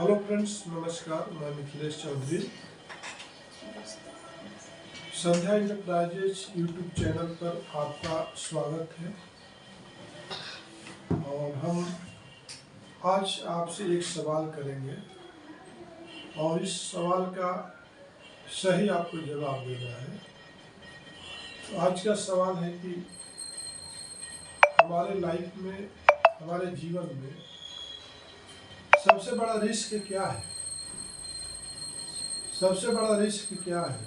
Hello friends, नमस्कार। मैं मिथिलेश चौधरी। संध्या enterprises YouTube channel पर आपका स्वागत है। और हम आज आपसे एक सवाल करेंगे और इस सवाल का सही आपको जवाब देना है। तो आज का सवाल है कि हमारे लाइफ में, हमारे जीवन में सबसे बड़ा रिस्क क्या है? सबसे बड़ा रिस्क क्या है?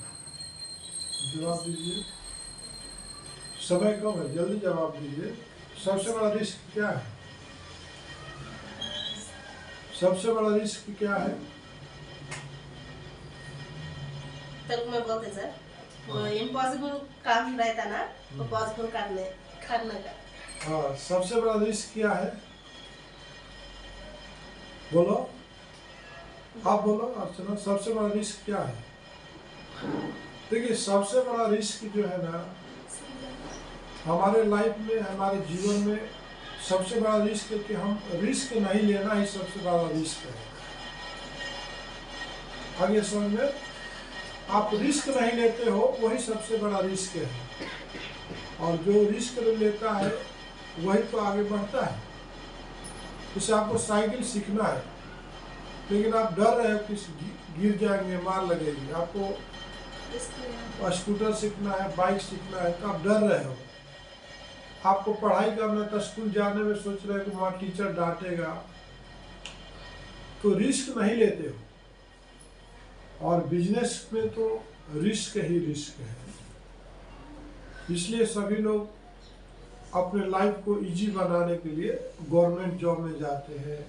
जवाब दीजिए। समय कम है, जल्दी जवाब दीजिए। सबसे बड़ा रिस्क क्या है? सबसे बड़ा रिस्क क्या है? तेलुगु में बोलते सर, वो इम्पॉसिबल काम रहता ना, वो पॉसिबल करने का। हाँ, सबसे बड़ा रिस्क क्या है? बोलो, आप बोलो अर्चना। सबसे बड़ा रिस्क क्या है? देखिए, सबसे बड़ा रिस्क जो है ना, हमारे लाइफ में, हमारे जीवन में सबसे बड़ा रिस्क है कि हम रिस्क नहीं लेना ही सबसे बड़ा रिस्क है। आगे समझ में, आप रिस्क नहीं लेते हो वही सबसे बड़ा रिस्क है। और जो रिस्क लेता है वही तो आगे बढ़ता है। जैसे आपको साइकिल सीखना है, लेकिन आप डर रहे हो कि गिर जाएंगे, मार लगेगी। आपको स्कूटर सीखना है, बाइक सीखना है, तो आप डर रहे हो। आपको पढ़ाई करना था, स्कूल जाने में सोच रहे हो कि वहाँ टीचर डांटेगा, तो रिस्क नहीं लेते हो। और बिजनेस में तो रिस्क ही रिस्क है। इसलिए सभी लोग अपने लाइफ को इजी बनाने के लिए गवर्नमेंट जॉब में जाते हैं,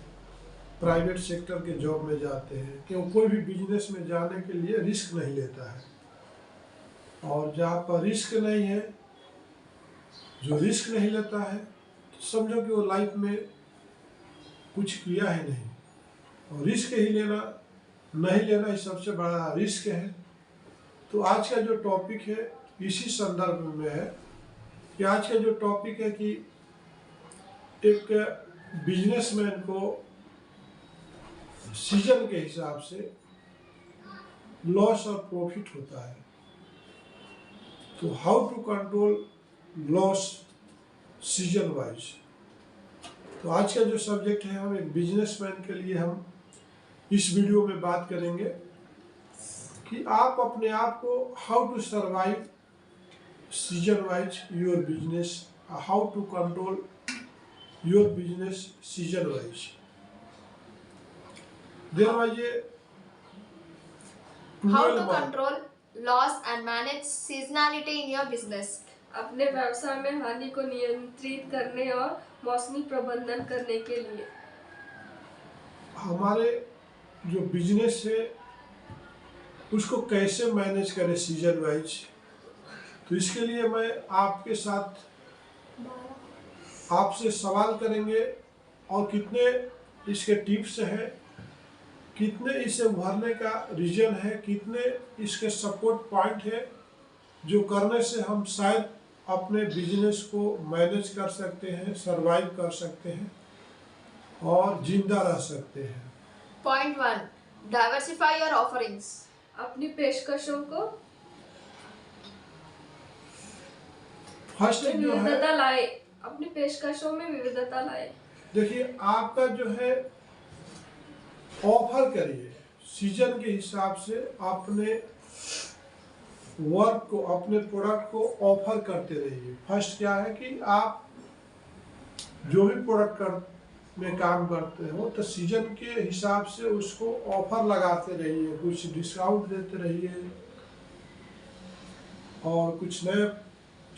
प्राइवेट सेक्टर के जॉब में जाते हैं। क्यों? कोई भी बिजनेस में जाने के लिए रिस्क नहीं लेता है। और जहाँ पर रिस्क नहीं है, जो रिस्क नहीं लेता है, तो समझो कि वो लाइफ में कुछ किया ही नहीं। और रिस्क ही लेना, नहीं लेना ही सबसे बड़ा रिस्क है। तो आज का जो टॉपिक है इसी संदर्भ में है कि आज का जो टॉपिक है कि एक बिजनेसमैन को सीजन के हिसाब से लॉस और प्रॉफिट होता है। तो how to control loss season wise. तो आज का जो सब्जेक्ट है, हम एक बिजनेसमैन के लिए हम इस वीडियो में बात करेंगे कि आप अपने आप को how to survive season wise your business, how to control your business season wise. How to control loss and manage seasonality in your business? अपने व्यवसाय में हानि को नियंत्रित करने और मौसमी प्रबंधन करने के लिए हमारे जो बिजनेस है उसको कैसे मैनेज करें सीजन वाइज। तो इसके लिए मैं आपके साथ आपसे सवाल करेंगे और कितने इसके टिप्स हैं, कितने इसे उभरने का रीजन है, कितने इसके सपोर्ट पॉइंट है जो करने से हम शायद अपने बिजनेस को मैनेज कर सकते हैं, सरवाइव कर सकते हैं और जिंदा रह सकते हैं। Point 1. Diversify your offerings. अपनी पेशकशों को फर्स्ट जो है, विविधता लाए। अपनी पेशकशों में विविधता लाए। देखिए, आपका जो है ऑफर करिए सीजन के हिसाब से। अपने वर्क को, अपने प्रोडक्ट को ऑफर करते रहिए। फर्स्ट क्या है कि आप जो भी प्रोडक्ट में काम करते हो तो सीजन के हिसाब से उसको ऑफर लगाते रहिए, कुछ डिस्काउंट देते रहिए और कुछ नए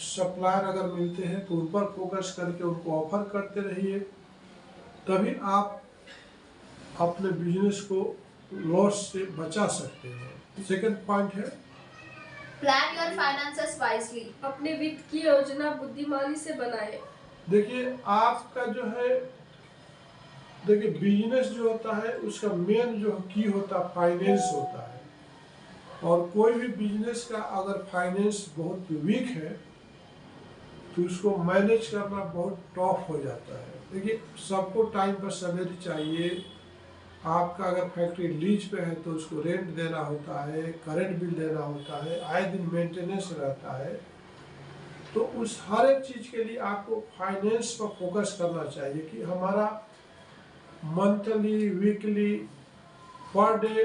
सप्लायर अगर मिलते हैं तो उन पर फोकस करके उनको ऑफर करते रहिए। तभी आप अपने बिजनेस को लॉस से बचा सकते हैं। सेकंड पॉइंट है, Plan your finances wisely. अपने वित्त की योजना बुद्धिमानी से बनाए। देखिए आपका जो है, देखिए बिजनेस जो होता है उसका मेन जो की होता है फाइनेंस होता है। और कोई भी बिजनेस का अगर फाइनेंस बहुत वीक है तो उसको मैनेज करना बहुत टफ हो जाता है। देखिए, सबको टाइम पर सैलरी चाहिए, आपका अगर फैक्ट्री लीज पे है तो उसको रेंट देना होता है, करंट बिल देना होता है, आए दिन मेंटेनेंस रहता है। तो उस हर एक चीज़ के लिए आपको फाइनेंस पर फोकस करना चाहिए कि हमारा monthly, weekly, per day,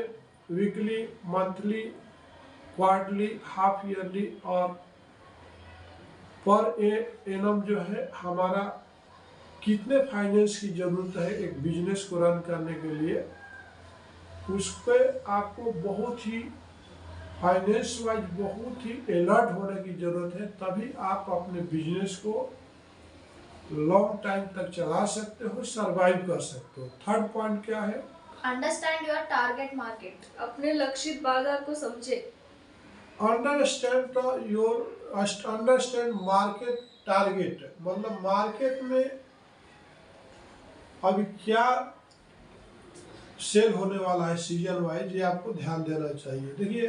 weekly, monthly, quarterly, half yearly और पर एनम जो है हमारा कितने फाइनेंस की ज़रूरत है एक बिजनेस को रन करने के लिए, उस पर आपको बहुत ही फाइनेंस वाइज बहुत ही अलर्ट होने की ज़रूरत है। तभी आप अपने बिजनेस को लॉन्ग टाइम तक चला सकते हो, सरवाइव कर सकते हो। थर्ड पॉइंट क्या है? Understand your target market. अपने लक्षित बाजार को समझे। अंडरस्टैंड मार्केट टारगेट, मतलब मार्केट में अभी क्या सेल होने वाला है सीजन वाइज, ये आपको ध्यान देना चाहिए। देखिए,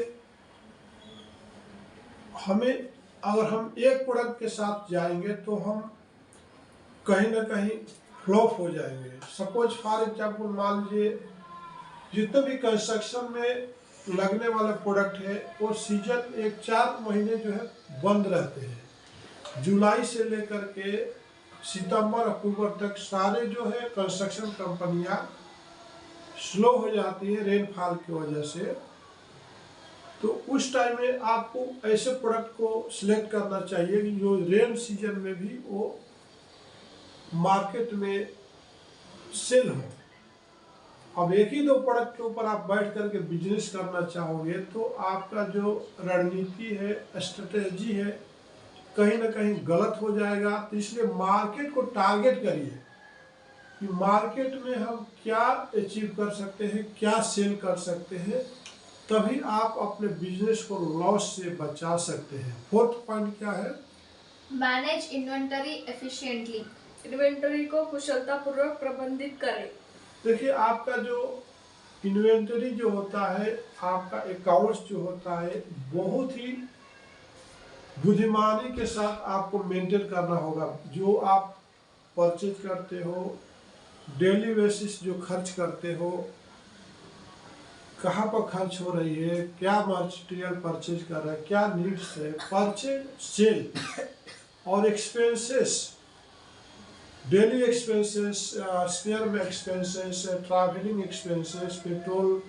हमें अगर हम एक प्रोडक्ट के साथ जाएंगे तो हम कहीं ना कहीं फ्लॉप हो जाएंगे। सपोज फॉर एग्जाम्पल मान लीजिए जितने भी कंस्ट्रक्शन में लगने वाले प्रोडक्ट है वो सीजन एक 4 महीने जो है बंद रहते हैं। जुलाई से लेकर के सितंबर अक्टूबर तक सारे जो है कंस्ट्रक्शन कंपनियां स्लो हो जाती है रेनफॉल की वजह से। तो उस टाइम में आपको ऐसे प्रोडक्ट को सिलेक्ट करना चाहिए कि जो रेन सीजन में भी वो मार्केट में सेल हो। अब एक ही दो प्रोडक्ट के ऊपर आप बैठ करके बिजनेस करना चाहोगे तो आपका जो रणनीति है, स्ट्रेटेजी है, कहीं ना कहीं गलत हो जाएगा। तो इसलिए मार्केट को टारगेट करिए कि मार्केट में हम क्या अचीव कर सकते हैं, क्या सेल कर सकते हैं, तभी आप अपने बिजनेस को लॉस से बचा सकते हैं। फोर्थ पॉइंट क्या है? Manage inventory efficiently. इन्वेंटरी को कुशलतापूर्वक प्रबंधित करें। देखिए, आपका जो इन्वेंटरी जो होता है, आपका अकाउंट्स जो होता है, बहुत ही बुद्धिमानी के साथ आपको मेंटेन करना होगा। जो आप परचेज करते हो, डेली बेसिस जो खर्च करते हो, कहाँ पर खर्च हो रही है, क्या मटेरियल परचेज कर रहा है, क्या नीड्स है, परचेज, सेल और एक्सपेंसेस, डेली एक्सपेंसेस, स्पेयर में एक्सपेंसेस, ट्रैवलिंग एक्सपेंसेस, पेट्रोल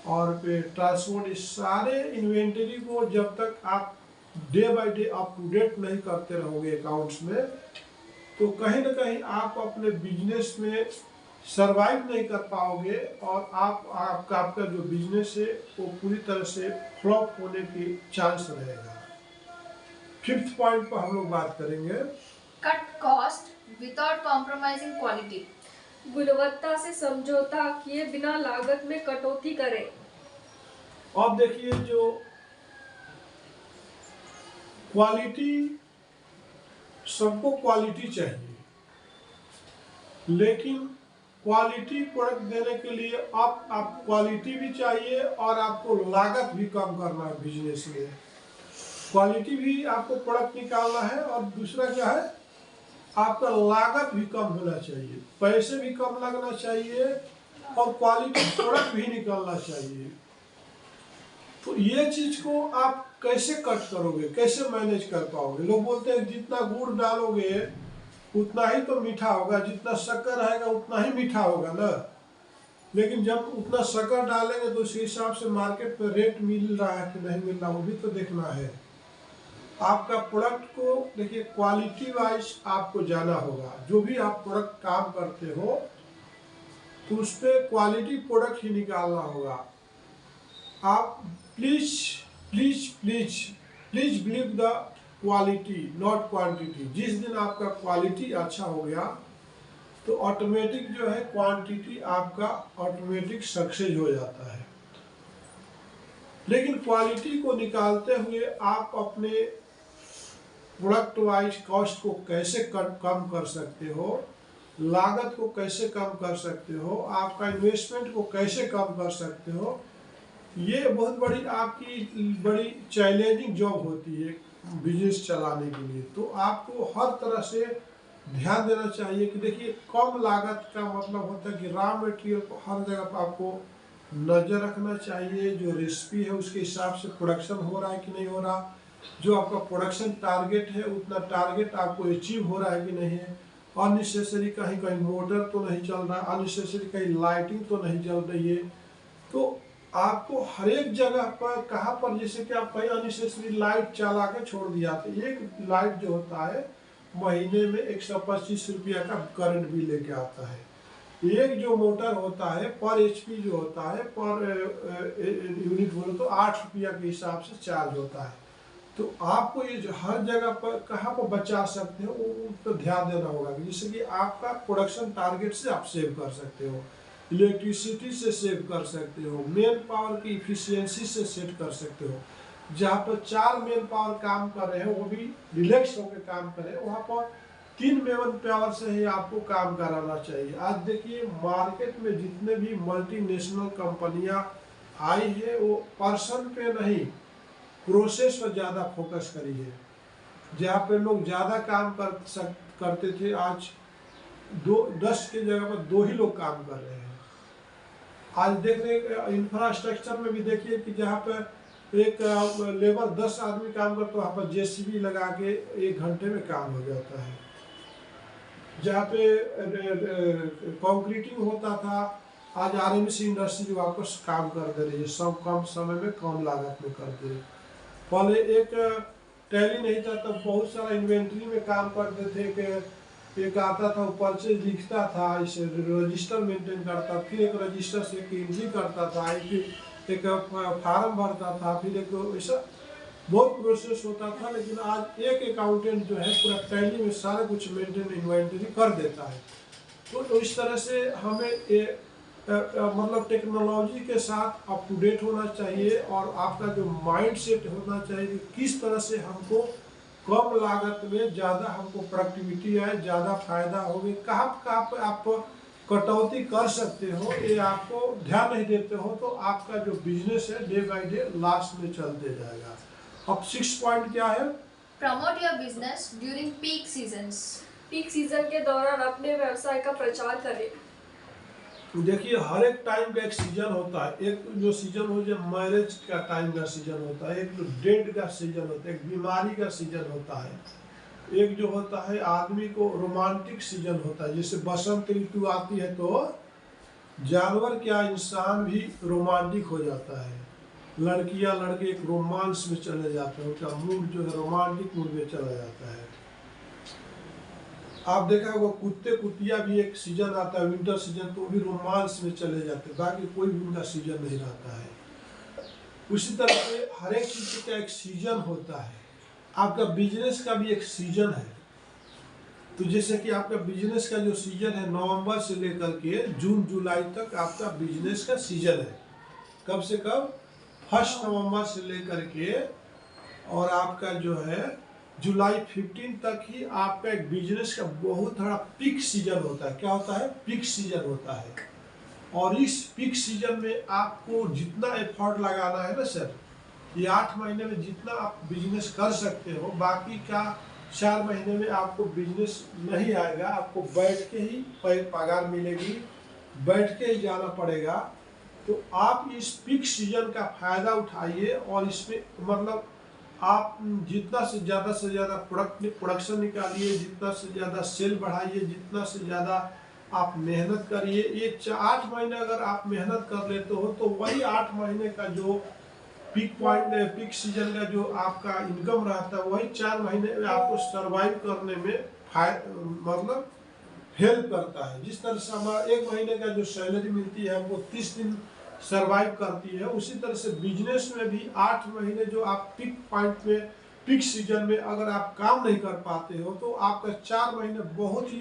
और ट्रांसपोर्ट, इस सारे इन्वेंटरी को जब तक आप day by day up to date नहीं करते रहोगे अकाउंट्स में, तो कहीं ना कहीं आप अपने बिजनेस में सरवाइव नहीं कर पाओगे और आपका जो बिजनेस है वो पूरी तरह से फ्लॉप होने की चांस रहेगा। फिफ्थ पॉइंट पर हम लोग बात करेंगे, cut cost without compromising quality. गुणवत्ता से समझौता किए बिना लागत में कटौती करें। अब देखिए, जो क्वालिटी, सबको क्वालिटी चाहिए, लेकिन क्वालिटी प्रोडक्ट देने के लिए आप क्वालिटी भी चाहिए और आपको लागत भी कम करना है बिजनेस में। क्वालिटी भी आपको प्रोडक्ट निकालना है और दूसरा क्या है, आपका लागत भी कम होना चाहिए, पैसे भी कम लगना चाहिए और क्वालिटी प्रोडक्ट भी निकलना चाहिए। तो ये चीज को आप कैसे कट करोगे, कैसे मैनेज कर पाओगे? लोग बोलते हैं जितना गुड़ डालोगे उतना ही तो मीठा होगा, जितना शक्कर रहेगा उतना ही मीठा होगा ना। लेकिन जब उतना शक्कर डालेंगे तो उस हिसाब से मार्केट में रेट मिल रहा है कि नहीं मिल रहा, वो भी तो देखना है। आपका प्रोडक्ट को देखिए, क्वालिटी वाइज आपको जाना होगा। जो भी आप प्रोडक्ट काम करते हो तो उस पर क्वालिटी प्रोडक्ट ही निकालना होगा। आप please please please please believe the quality not quantity. जिस दिन आपका क्वालिटी अच्छा हो गया तो ऑटोमेटिक जो है क्वांटिटी आपका ऑटोमेटिक सक्सेस हो जाता है। लेकिन क्वालिटी को निकालते हुए आप अपने प्रोडक्ट वाइज कॉस्ट को कैसे कम कर सकते हो, लागत को कैसे कम कर सकते हो, आपका इन्वेस्टमेंट को कैसे कम कर सकते हो, ये बहुत बड़ी आपकी बड़ी चैलेंजिंग जॉब होती है बिजनेस चलाने के लिए। तो आपको हर तरह से ध्यान देना चाहिए कि देखिए कम लागत का मतलब होता है कि रॉ मटेरियल को हर जगह पर आपको नज़र रखना चाहिए। जो रेसिपी है उसके हिसाब से प्रोडक्शन हो रहा है कि नहीं हो रहा, जो आपका प्रोडक्शन टारगेट है उतना टारगेट आपको अचीव हो रहा है कि नहीं है, अननेसेसरी कहीं कहीं मोटर तो नहीं चल रहा, अननेसेसरी कहीं लाइटिंग तो नहीं चल रही है। तो आपको हर एक जगह पर कहाँ पर, जैसे कि आप कहीं अननेसेसरी लाइट चला के छोड़ दिया, तो एक लाइट जो होता है महीने में 125 रुपया का करंट भी लेके आता है। एक जो मोटर होता है पर एचपी जो होता है पर यूनिट बोलो तो 8 रुपया के हिसाब से चार्ज होता है। तो आपको ये जो हर जगह पर कहाँ पर बचा सकते हो उस पर ध्यान देना होगा, जिससे कि आपका प्रोडक्शन टारगेट से आप सेव कर सकते हो, इलेक्ट्रिसिटी से सेव कर सकते हो, मेन पावर की इफिशियंसी से सेट कर सकते हो। जहाँ पर 4 मेन पावर काम कर रहे हैं वो भी रिलैक्स होकर काम करें, वहाँ पर 3 मेन पावर से ही आपको काम कराना चाहिए। आज देखिए मार्केट में जितने भी मल्टीनेशनल कंपनियां आई है वो पर्सन पे नहीं प्रोसेस पर ज़्यादा फोकस करी है। जहाँ पे लोग ज़्यादा काम करते थे, आज 10 के जगह पर 2 ही लोग काम कर रहे हैं। आज देख रहे इंफ्रास्ट्रक्चर में भी देखिए कि जहाँ पे एक लेबर 10 आदमी काम करते, वहाँ पर जेसीबी लगा के 1 घंटे में काम हो जाता है। जहाँ पे कंक्रीटिंग होता था, आज आरएमसी इंडस्ट्री वापस काम कर दे रही है, सब कम समय में कम लागत में कर दे रही है। पहले एक टैली नहीं था तब बहुत सारा इन्वेंट्री में काम करते थे कि एक आता था वो परचेज लिखता था, इसे रजिस्टर मेंटेन करता, फिर एक रजिस्टर से एक एंट्री करता था, एक फार्म भरता था, फिर एक ऐसा बहुत प्रोसेस होता था। लेकिन आज एक अकाउंटेंट जो है पूरा टैली में सारा कुछ मेंटेन इन्वेंटरी कर देता है। तो इस तरह से हमें मतलब टेक्नोलॉजी के साथ अप टू डेट होना चाहिए और आपका जो माइंड सेट होना चाहिए कि किस तरह से हमको कम लागत में ज़्यादा हमको प्रोडक्टिविटी आए, ज़्यादा फायदा होगी, कहाँ पर आप कटौती कर सकते हो, ये आपको ध्यान नहीं देते हो तो आपका जो बिजनेस है डे बाय डे लॉस में चलते जाएगा। अब 6 पॉइंट क्या है? Promote your business during peak seasons. Peak season के दौरान अपने व्यवसाय का प्रचार करें। देखिए हर एक टाइम का एक सीजन होता है। एक जो सीजन हो जो मैरिज का टाइम का सीजन होता है, एक जो डेड का सीजन होता है, एक बीमारी का सीजन होता है, एक जो होता है आदमी को रोमांटिक सीजन होता है। जैसे बसंत ऋतु आती है तो जानवर क्या इंसान भी रोमांटिक हो जाता है, लड़कियां लड़के एक रोमांस में चले जाते हैं, उनका मूड जो है रोमांटिक मूड में चला जाता है। आप देखा होगा कुत्ते कुतिया भी एक सीजन आता है विंटर सीजन, तो भी रोमांस में चले जाते हैं, बाकी कोई भी उनका सीजन नहीं रहता है। उसी तरह से हर एक चीज का एक सीजन होता है। आपका बिजनेस का भी एक सीजन है। तो जैसे कि आपका बिजनेस का जो सीजन है नवंबर से लेकर के जून जुलाई तक आपका बिजनेस का सीजन है। कब से कब? 1 नवंबर से लेकर के और आपका जो है जुलाई 15 तक ही आपका एक बिजनेस का बहुत बड़ा पीक सीजन होता है। क्या होता है? पीक सीजन होता है। और इस पीक सीजन में आपको जितना एफर्ट लगाना है ना सर, ये 8 महीने में जितना आप बिजनेस कर सकते हो, बाकी का 4 महीने में आपको बिजनेस नहीं आएगा। आपको बैठ के ही पगार मिलेगी, बैठ के ही जाना पड़ेगा। तो आप इस पीक सीजन का फायदा उठाइए और इसमें मतलब आप जितना से ज़्यादा प्रोडक्शन निकालिए, जितना से ज़्यादा सेल बढ़ाइए, जितना से ज़्यादा आप मेहनत करिए। ये 8 महीने अगर आप मेहनत कर लेते हो तो वही 8 महीने का जो पीक पॉइंट पीक सीजन का जो आपका इनकम रहता है वही 4 महीने में आपको सरवाइव करने में मतलब हेल्प करता है। जिस तरह से हमारा 1 महीने का जो सैलरी मिलती है हमको 30 दिन सरवाइव करती है, उसी तरह से बिजनेस में भी 8 महीने जो आप पीक पॉइंट में पीक सीजन में अगर आप काम नहीं कर पाते हो तो आपका 4 महीने बहुत ही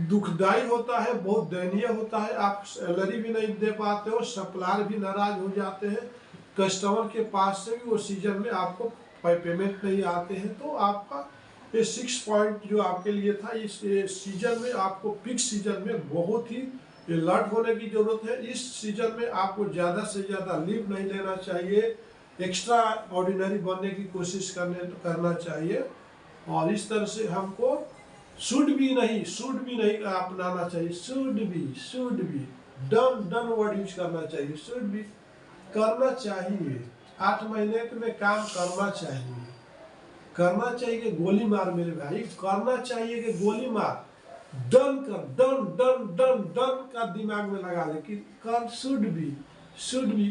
दुखदाई होता है, बहुत दयनीय होता है। आप सैलरी भी नहीं दे पाते हो, सप्लायर भी नाराज हो जाते हैं, कस्टमर के पास से भी वो सीजन में आपको पेमेंट नहीं आते हैं। तो आपका ये 6 पॉइंट जो आपके लिए था, इस सीजन में आपको पीक सीजन में बहुत ही अलर्ट होने की जरूरत है। इस सीजन में आपको ज़्यादा से ज़्यादा लीव नहीं लेना चाहिए, एक्स्ट्रा ऑर्डिनरी बनने की कोशिश करना चाहिए। और इस तरह से हमको शुड भी नहीं अपनाना चाहिए, should be done word use करना चाहिए। शुड बी करना चाहिए, 8 महीने में काम करना चाहिए कि गोली मार मेरे भाई, करना चाहिए कि गोली मार। डन कर, डन का दिमाग में लगा ले कि कर शुड बी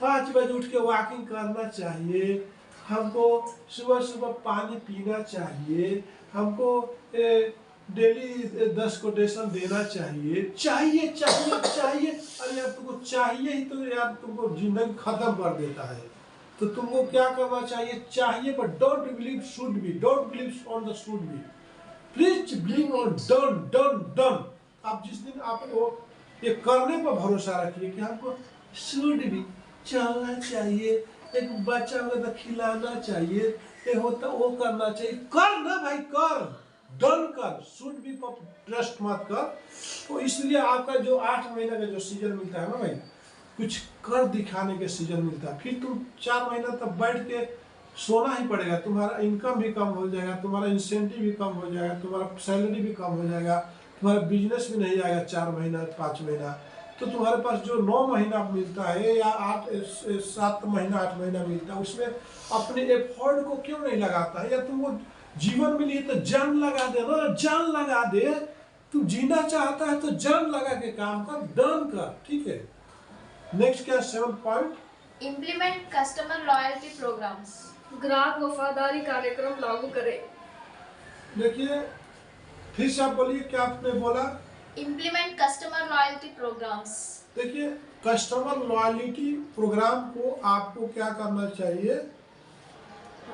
5 बजे उठ के वॉकिंग करना चाहिए हमको, सुबह पानी पीना चाहिए हमको, डेली 10 कोटेशन देना चाहिए। अरे यार तुमको चाहिए ही तो यार तुमको जिंदगी खत्म कर देता है। तो तुमको क्या करना चाहिए, पर don't believe should be, don't believe on the should be, please believe on done. आप जिस दिन आपको ये करने पर भरोसा रखिए कि हमको शुड बी चलना चाहिए, एक बच्चा होगा तो खिलाना चाहिए, ये होता वो करना चाहिए, कर ना भाई कर, डन कर, शुड बी पर ट्रस्ट मत कर। तो इसलिए आपका जो 8 महीने का जो सीजन मिलता है ना भाई, कुछ कर दिखाने के सीजन मिलता है, फिर तुम 4 महीना तक बैठ के सोना ही पड़ेगा, तुम्हारा इनकम भी कम हो जाएगा, तुम्हारा इंसेंटिव भी कम हो जाएगा, तुम्हारा सैलरी भी कम हो जाएगा, तुम्हारा बिजनेस भी नहीं आएगा 4 महीना 5 महीना। तो तुम्हारे पास जो 9 महीना मिलता है या 7 महीना 8 महीना मिलता है, उसमें अपने एफर्ट को क्यों नहीं लगाता है? या तुमको जीवन में लिए तो जान लगा दे ना, जान लगा दे। तू जीना चाहता है तो जान लगा के काम कर, डन कर, ठीक है। नेक्स्ट क्या 7 point, implement customer loyalty programmes. ग्राहक वफादारी कार्यक्रम लागू करें। देखिए फिर से आप बोलिए, क्या आपने बोला? Implement customer loyalty programmes. देखिए कस्टमर लॉयल्टी प्रोग्राम को आपको क्या करना चाहिए,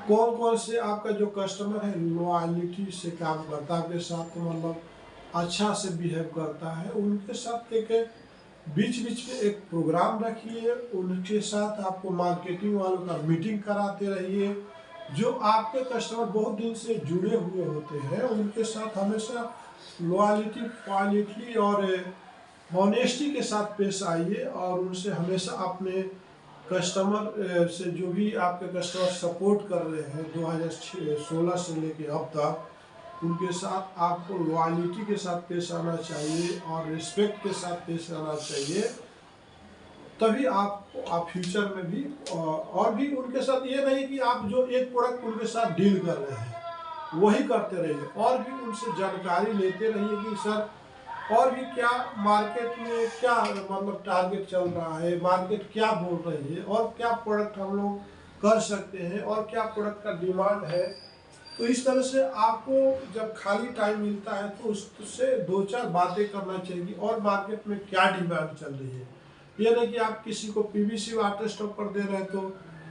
कौन कौन से आपका जो कस्टमर है लॉयल्टी से काम करता है, आपके साथ मतलब अच्छा से बिहेव करता है, उनके साथ एक बीच में एक प्रोग्राम रखिए, उनके साथ आपको मार्केटिंग वालों का मीटिंग कराते रहिए। जो आपके कस्टमर बहुत दिन से जुड़े हुए होते हैं उनके साथ हमेशा लॉयल्टी, क्वालिटी और ऑनेस्टी के साथ पेश आइए, और उनसे हमेशा अपने कस्टमर से जो भी आपके कस्टमर सपोर्ट कर रहे हैं 2016 से लेके अब तक, उनके साथ आपको लॉयल्टी के साथ पेश आना चाहिए और रिस्पेक्ट के साथ पेश आना चाहिए। तभी आप फ्यूचर में भी और भी उनके साथ, ये नहीं कि आप जो एक प्रोडक्ट उनके साथ डील कर रहे हैं वही करते रहिए, और भी उनसे जानकारी लेते रहिए कि सर और भी क्या मार्केट में क्या मतलब टारगेट चल रहा है, मार्केट क्या बोल रही है, और क्या प्रोडक्ट हम लोग कर सकते हैं, और क्या प्रोडक्ट का डिमांड है। तो इस तरह से आपको जब खाली टाइम मिलता है तो उससे 2-4 बातें करना चाहिए, और मार्केट में क्या डिमांड चल रही है। ये नहीं कि आप किसी को पीवीसी वाटर स्टॉपर दे रहे हैं तो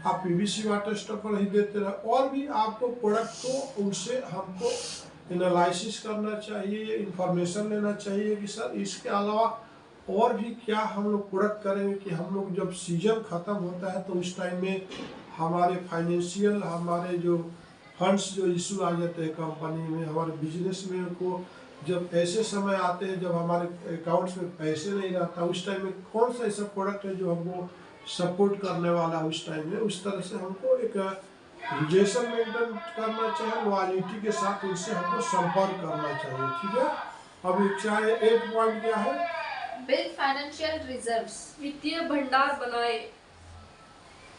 आप पीवीसी वाटर स्टॉपर ही देते रहे, और भी आपको प्रोडक्ट को उनसे हमको एनालिसिस करना चाहिए, इंफॉर्मेशन लेना चाहिए कि सर इसके अलावा और भी क्या हम लोग प्रोडक्ट करेंगे कि हम लोग जब सीजन ख़त्म होता है तो उस टाइम में हमारे फाइनेंशियल, हमारे जो फंड्स जो इशू आ जाते हैं कंपनी में, हमारे बिजनेस में को जब ऐसे समय आते हैं जब हमारे अकाउंट्स में पैसे नहीं रहता, उस टाइम में कौन सा ऐसा प्रोडक्ट है जो हमको सपोर्ट करने वाला है उस टाइम में। उस तरह से हमको एक रिलेशन मेंटेन करना चाहिए, लॉयल्टी के साथ उनसे हमको संपर्क करना चाहिए, ठीक है। अभी चाहे 8 पॉइंट क्या है, बिल्ड फाइनेंशियल रिजर्व्स। वित्तीय भंडार बनाए।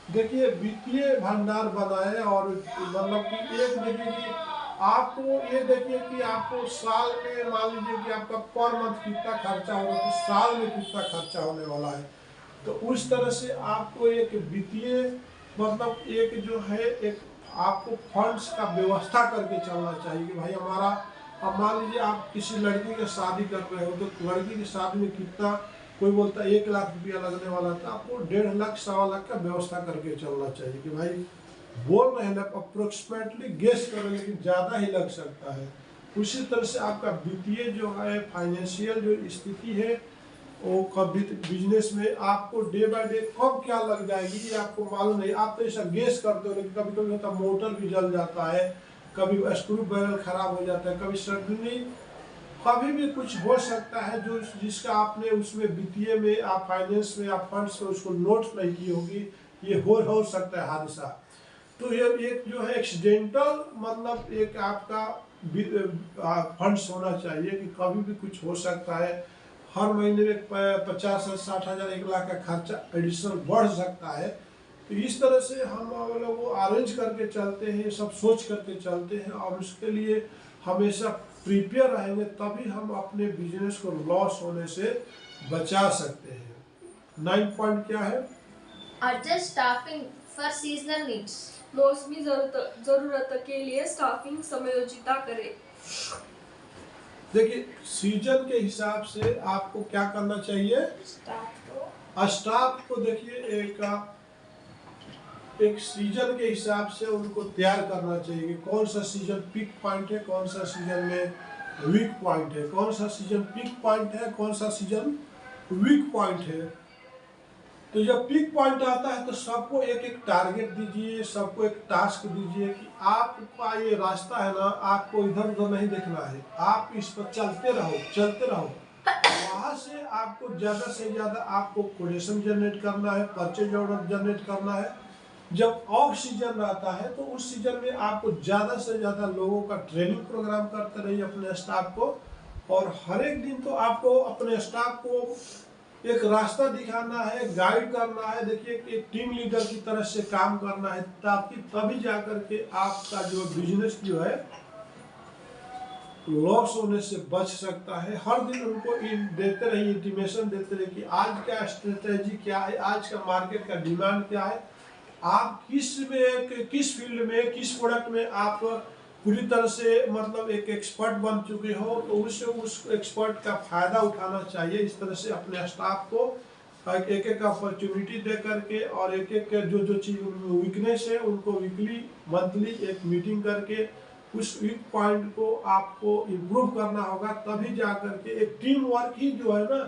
देखिए वित्तीय भंडार बनाए, और मतलब कि एक देखिए कि आपको ये देखिए कि आपको साल में मान लीजिए कि आपका पर मंथ कितना खर्चा होगा, तो साल में कितना खर्चा होने वाला है, तो उस तरह से आपको एक वित्तीय मतलब एक जो है एक आपको फंड्स का व्यवस्था करके चलना चाहिए कि भाई हमारा, अब मान लीजिए आप किसी लड़की की शादी कर रहे हो तो लड़की की शादी में कितना, कोई बोलता है 1 लाख रुपया लगने वाला था, आपको 1.5 लाख 1.25 लाख का व्यवस्था करके चलना चाहिए कि भाई बोल रहे हैं ना अप्रोक्सीमेटली गेस कर रहे हैं लेकिन ज़्यादा ही लग सकता है। उसी तरह से आपका वित्तीय जो है फाइनेंशियल जो स्थिति है वो कभी बिजनेस में आपको डे बाय डे कब क्या लग जाएगी ये आपको मालूम नहीं। आप तो ऐसा गेस करते हो, लेकिन कभी कभी होता मोटर भी जल जाता है, कभी स्क्रू बैरल खराब हो जाता है, कभी सडनली कभी भी कुछ हो सकता है जो जिसका आपने उसमें वित्तीय में आप फाइनेंस में आप फंड्स में उसको नोट नहीं की होगी, ये हो सकता है हादसा। तो ये एक जो है एक्सीडेंटल मतलब एक आपका फंड्स होना चाहिए कि कभी भी कुछ हो सकता है। हर महीने में 50 से 60 हज़ार 1 लाख का खर्चा एडिशनल बढ़ सकता है। तो इस तरह से हम लोग वो अरेंज करके चलते हैं, सब सोच करके चलते हैं और उसके लिए हमेशा प्रिपेयर रहेंगे, तभी हम अपने बिजनेस को लॉस होने से बचा सकते हैं। 9 पॉइंट क्या है? Adjust staffing for seasonal needs. मौसमी जरूरत के लिए स्टाफिंग समायोजित करें। देखिए, सीजन के हिसाब से आपको क्या करना चाहिए? स्टाफ को देखिए एक सीजन के हिसाब से उनको तैयार करना चाहिए कि कौन सा सीजन पीक पॉइंट है, कौन सा सीजन में वीक पॉइंट है, कौन सा सीजन पीक पॉइंट है, कौन सा सीजन वीक पॉइंट है। तो जब पीक पॉइंट आता है तो सबको एक एक टारगेट दीजिए, सबको एक टास्क दीजिए कि आपका ये रास्ता है ना, आपको इधर उधर नहीं देखना है, आप इस पर चलते रहो। वहां से आपको ज़्यादा से ज़्यादा आपको कोटेशन जनरेट करना है, परचेज ऑर्डर जनरेट करना है। जब ऑफ सीजन रहता है तो उस सीजन में आपको ज़्यादा से ज़्यादा लोगों का ट्रेनिंग प्रोग्राम करते रहिए अपने स्टाफ को, और हर एक दिन तो आपको अपने स्टाफ को एक रास्ता दिखाना है, गाइड करना है। देखिए, एक टीम लीडर की तरह से काम करना है, ताकि तभी जाकर के आपका जो बिजनेस जो है लॉस होने से बच सकता है। हर दिन उनको देते रहिए, इंटीमेशन देते रहिए कि आज का स्ट्रेटेजी क्या है, आज का मार्केट का डिमांड क्या है, आप किस फील्ड में, किस प्रोडक्ट में आप पूरी तरह से मतलब एक एक्सपर्ट बन चुके हो, तो उस एक्सपर्ट का फायदा उठाना चाहिए। इस तरह से अपने स्टाफ को एक एक अपॉर्चुनिटी दे करके और एक एक जो चीज़ उनमें वीकनेस है उनको वीकली मंथली एक मीटिंग करके उस वीक पॉइंट को आपको इम्प्रूव करना होगा। तभी जा करके एक टीम वर्क ही जो है ना,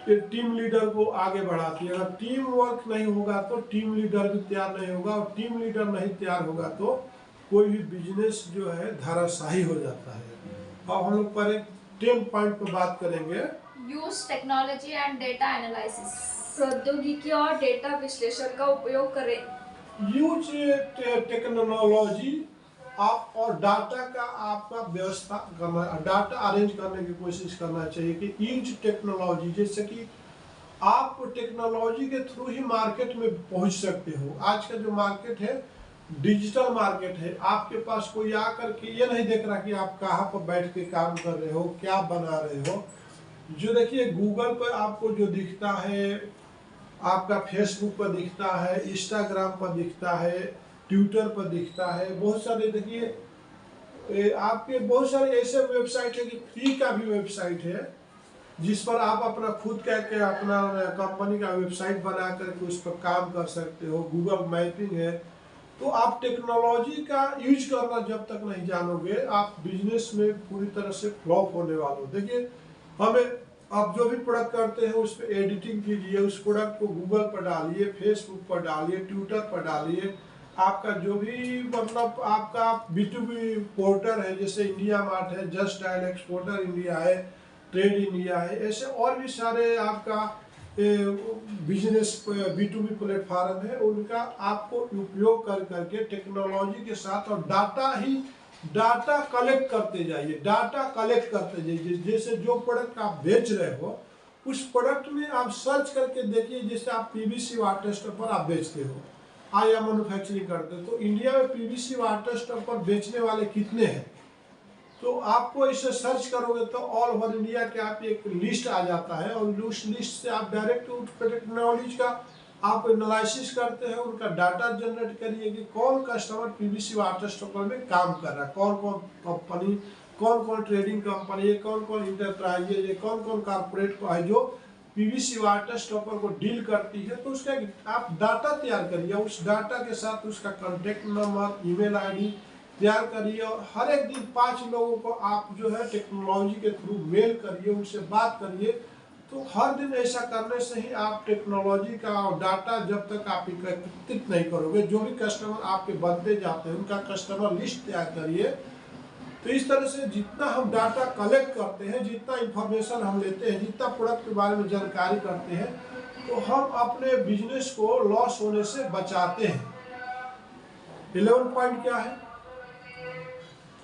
एक टीम लीडर को आगे बढ़ाती है। अगर टीम वर्क नहीं होगा तो टीम लीडर भी तैयार नहीं होगा, और टीम लीडर नहीं तैयार होगा तो कोई भी बिजनेस जो है धराशायी हो जाता है। अब हम लोग पर 10 पॉइंट पर बात करेंगे। Use technology and data analysis. प्रौद्योगिकी और डेटा विश्लेषण का उपयोग करें। यूज टेक्नोलॉजी आप और डाटा का आपका व्यवस्था करना, डाटा अरेंज करने की कोशिश करना चाहिए कि यूज टेक्नोलॉजी, जैसे कि आप टेक्नोलॉजी के थ्रू ही मार्केट में पहुंच सकते हो। आज का जो मार्केट है डिजिटल मार्केट है। आपके पास कोई आकर के ये नहीं देख रहा कि आप कहाँ पर बैठ के काम कर रहे हो, क्या बना रहे हो। जो देखिए, गूगल पर आपको जो दिखता है, आपका फेसबुक पर दिखता है, इंस्टाग्राम पर दिखता है, ट्विटर पर दिखता है, बहुत सारे देखिए आपके बहुत सारे ऐसे वेबसाइट है कि फ्री का भी वेबसाइट है जिस पर आप अपना खुद के अपना कंपनी का वेबसाइट बना करके उस पर काम कर सकते हो। गूगल मैपिंग है। तो आप टेक्नोलॉजी का यूज करना जब तक नहीं जानोगे, आप बिजनेस में पूरी तरह से फ्लॉप होने वाले हो। देखिए, हमें आप जो भी प्रोडक्ट करते हैं उस पर एडिटिंग कीजिए, उस प्रोडक्ट को गूगल पर डालिए, फेसबुक पर डालिए, ट्विटर पर डालिए। आपका जो भी मतलब आपका B2B पोर्टल है, जैसे इंडिया मार्ट है, जस्ट डायल एक्सपोर्टर इंडिया है, ट्रेड इंडिया है, ऐसे और भी सारे आपका बिजनेस B2B प्लेटफॉर्म है, उनका आपको उपयोग कर करके टेक्नोलॉजी के साथ और डाटा कलेक्ट करते जाइए, जैसे जो प्रोडक्ट आप बेच रहे हो उस प्रोडक्ट में आप सर्च करके देखिए। जैसे आप PVC वाटर स्टॉपर आप बेचते हो या मैन्युफैक्चरिंग करते हो, तो इंडिया में PVC वाटर स्टॉपर बेचने वाले कितने हैं, तो आपको इसे सर्च करोगे तो ऑल ओवर इंडिया के आप एक लिस्ट आ जाता है, और उस लिस्ट से आप डायरेक्ट टेक्नोलॉजी का आप एनालिसिस करते हैं, उनका डाटा जनरेट करिए कि कौन कस्टमर PVC वाटर स्टॉपर में काम कर रहा है, कौन कौन कंपनी, कौन कौन ट्रेडिंग कंपनी है, कौन कौन इंटरप्राइज है, कौन कौन कारपोरेट है जो PVC वाटर स्टॉपर को डील करती है। तो उसका आप डाटा तैयार करिए, उस डाटा के साथ उसका कॉन्टेक्ट नंबर, ईमेल ID तैयार करिए, और हर एक दिन 5 लोगों को आप जो है टेक्नोलॉजी के थ्रू मेल करिए, उनसे बात करिए। तो हर दिन ऐसा करने से ही आप टेक्नोलॉजी का डाटा जब तक आप एकत्रित नहीं करोगे, जो भी कस्टमर आपके बनते जाते हैं उनका कस्टमर लिस्ट तैयार करिए। तो इस तरह से जितना हम डाटा कलेक्ट करते हैं, जितना इंफॉर्मेशन हम लेते हैं, जितना प्रोडक्ट के बारे में जानकारी करते हैं, तो हम अपने बिजनेस को लॉस होने से बचाते हैं। 11 पॉइंट क्या है?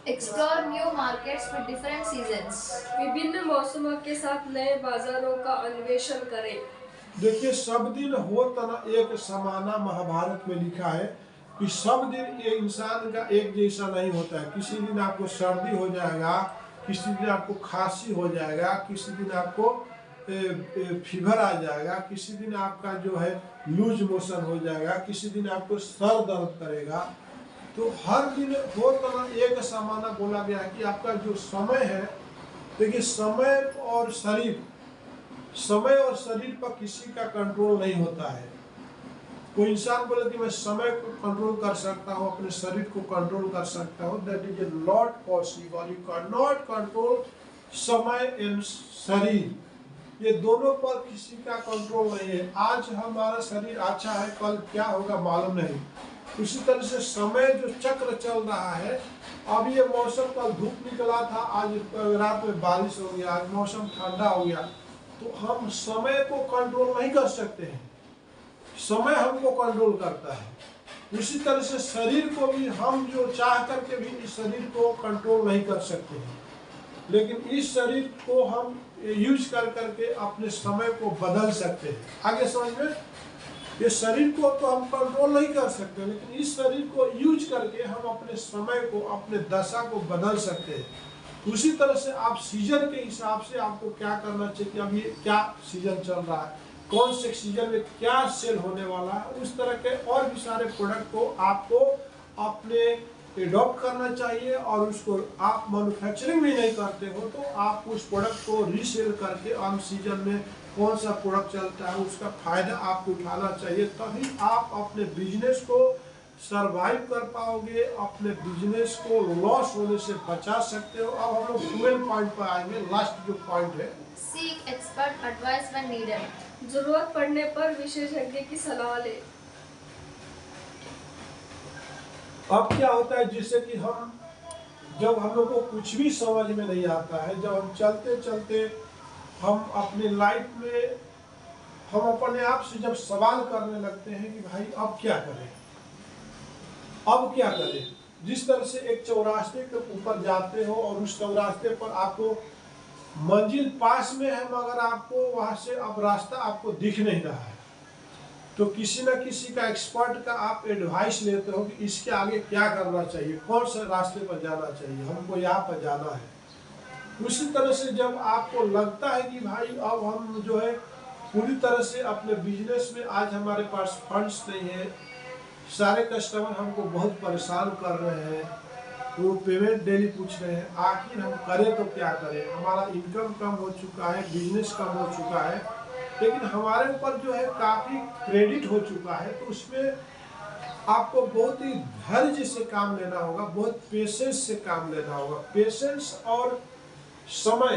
Explore new markets with different seasons. विभिन्न मौसमों के साथ नए बाजारों का अन्वेषण करें। देखिए, सब दिन हो तना एक समाना महाभारत में लिखा है कि सब दिन ये इंसान का एक जैसा नहीं होता है। किसी दिन आपको सर्दी हो जाएगा, किसी दिन आपको खांसी हो जाएगा, किसी दिन आपको फीवर आ जाएगा, किसी दिन आपका जो है लूज मोशन हो जाएगा, किसी दिन आपको सर दर्द करेगा। तो हर दिन हो तना एक समाना बोला गया है कि आपका जो समय है, देखिए समय और शरीर पर किसी का कंट्रोल नहीं होता है। कोई इंसान बोले कि मैं समय को कंट्रोल कर सकता हूँ, अपने शरीर को कंट्रोल कर सकता हूँ, that is not possible. You can not control समय एंड शरीर, ये दोनों पर किसी का कंट्रोल नहीं है। आज हमारा शरीर अच्छा है, कल क्या होगा मालूम नहीं। उसी तरह से समय जो चक्र चल रहा है, अब ये मौसम कल धूप निकला था, आज रात में बारिश हो गया, आज मौसम ठंडा हो गया, तो हम समय को कंट्रोल नहीं कर सकते हैं, समय हमको कंट्रोल करता है। उसी तरह से शरीर को भी हम जो चाह करके भी इस शरीर को कंट्रोल नहीं कर सकते हैं, लेकिन इस शरीर को हम यूज कर करके अपने समय को बदल सकते हैं। आगे समझ में, ये शरीर को तो हम कंट्रोल नहीं कर सकते, लेकिन इस शरीर को यूज करके हम अपने समय को, अपने दशा को बदल सकते हैं। उसी तरह से आप सीजन के हिसाब से आपको क्या करना चाहिए कि अब ये क्या सीजन चल रहा है, कौन से सीजन में क्या सेल होने वाला है, उस तरह के और भी सारे प्रोडक्ट को आपको अपने एडॉप्ट करना चाहिए। और उसको आप मैन्युफैक्चरिंग भी नहीं करते हो तो आप उस प्रोडक्ट को रीसेल करके अन सीजन में कौन सा प्रोडक्ट चलता है उसका फायदा आपको उठाना चाहिए, तभी आप अपने बिजनेस को सरवाइव कर पाओगे, अपने बिजनेस को लॉस होने से बचा सकते हो। अब हम लोग 12 पॉइंट पर आएंगे, लास्ट जो पॉइंट है, Seek expert advice when needed. जरूरत पड़ने पर विशेषज्ञ की सलाह ले। अब क्या होता है जैसे कि जब हम लोग को कुछ भी समझ में नहीं आता है, जब हम चलते चलते हम अपने लाइफ में हम अपने आप से जब सवाल करने लगते हैं कि भाई अब क्या करें, अब क्या करें। जिस तरह से एक चौरास्ते के ऊपर जाते हो और उस चौरास्ते पर आपको मंजिल पास में है, मगर आपको वहां से अब रास्ता आपको दिख नहीं रहा है, तो किसी न किसी का एक्सपर्ट का आप एडवाइस लेते हो कि इसके आगे क्या करना चाहिए, कौन से रास्ते पर जाना चाहिए, हमको यहाँ पर जाना है। उसी तरह से जब आपको लगता है कि भाई अब हम जो है पूरी तरह से अपने बिजनेस में, आज हमारे पास फंड्स नहीं है, सारे कस्टमर हमको बहुत परेशान कर रहे हैं, वो पेमेंट डेली पूछ रहे हैं, आखिर हम करें तो क्या करें, हमारा इनकम कम हो चुका है, बिजनेस कम हो चुका है, लेकिन हमारे ऊपर जो है काफ़ी क्रेडिट हो चुका है, तो उसमें आपको बहुत ही धैर्य से काम लेना होगा, बहुत पेशेंस से काम लेना होगा। पेशेंस और समय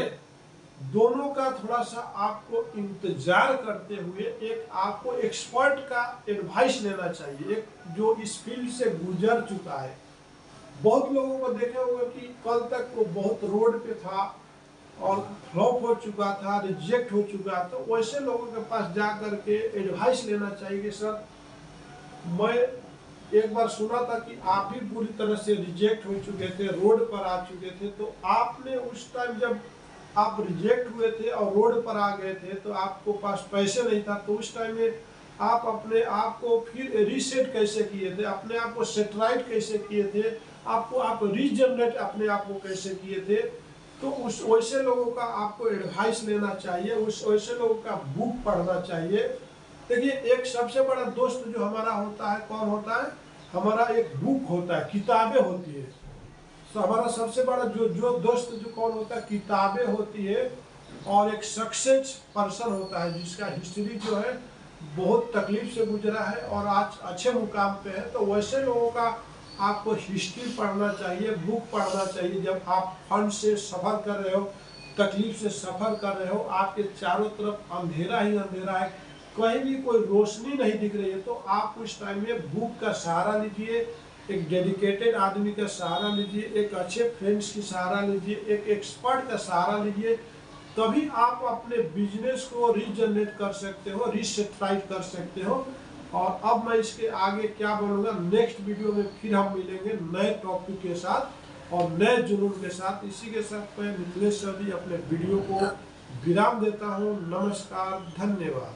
दोनों का थोड़ा सा आपको इंतजार करते हुए एक आपको एक्सपर्ट का एडवाइस लेना चाहिए, एक जो इस फील्ड से गुजर चुका है। बहुत लोगों को देखा होगा कि कल तक वो बहुत रोड पे था और फ्लॉप हो चुका था, रिजेक्ट हो चुका, तो वैसे लोगों के पास जा करके एडवाइस लेना चाहिए कि सर, मैं एक बार सुना था कि आप भी पूरी तरह से रिजेक्ट हो चुके थे, रोड पर आ चुके थे, तो आपने उस टाइम जब आप रिजेक्ट हुए थे और रोड पर आ गए थे तो आपको पास पैसे नहीं था, तो उस टाइम में आप अपने आप को फिर रीसेट कैसे किए थे, अपने आप को सेटराइट कैसे किए थे, आप रीजनरेट अपने आप को कैसे किए थे। तो उस वैसे लोगों का आपको एडवाइस लेना चाहिए, उस वैसे लोगों का बुक पढ़ना चाहिए। देखिए, एक सबसे बड़ा दोस्त जो हमारा होता है, कौन होता है, हमारा एक बुक होता है, किताबें होती है। तो हमारा सबसे बड़ा जो दोस्त जो कौन होता है, किताबें होती है, और एक सक्सेस पर्सन होता है जिसका हिस्ट्री जो है बहुत तकलीफ से गुजरा है और आज अच्छे मुकाम पे है। तो वैसे लोगों का आपको हिस्ट्री पढ़ना चाहिए, बुक पढ़ना चाहिए। जब आप फंड से सफ़र कर रहे हो, तकलीफ से सफ़र कर रहे हो, आपके चारों तरफ अंधेरा ही अंधेरा है, कहीं भी कोई रोशनी नहीं दिख रही है, तो आप उस टाइम में बुक का सहारा लीजिए, एक डेडिकेटेड आदमी का सहारा लीजिए, एक अच्छे फ्रेंड्स की सहारा लीजिए, एक एक्सपर्ट का सहारा लीजिए, तभी आप अपने बिजनेस को रीजनरेट कर सकते हो, रीसेटराइट कर सकते हो। और अब मैं इसके आगे क्या बोलूँगा, नेक्स्ट वीडियो में फिर हम मिलेंगे नए टॉपिक के साथ। और नए जुनून के साथ। इसी के साथ मैं मिथिलेश चौधरी अपने वीडियो को विराम देता हूँ। नमस्कार, धन्यवाद।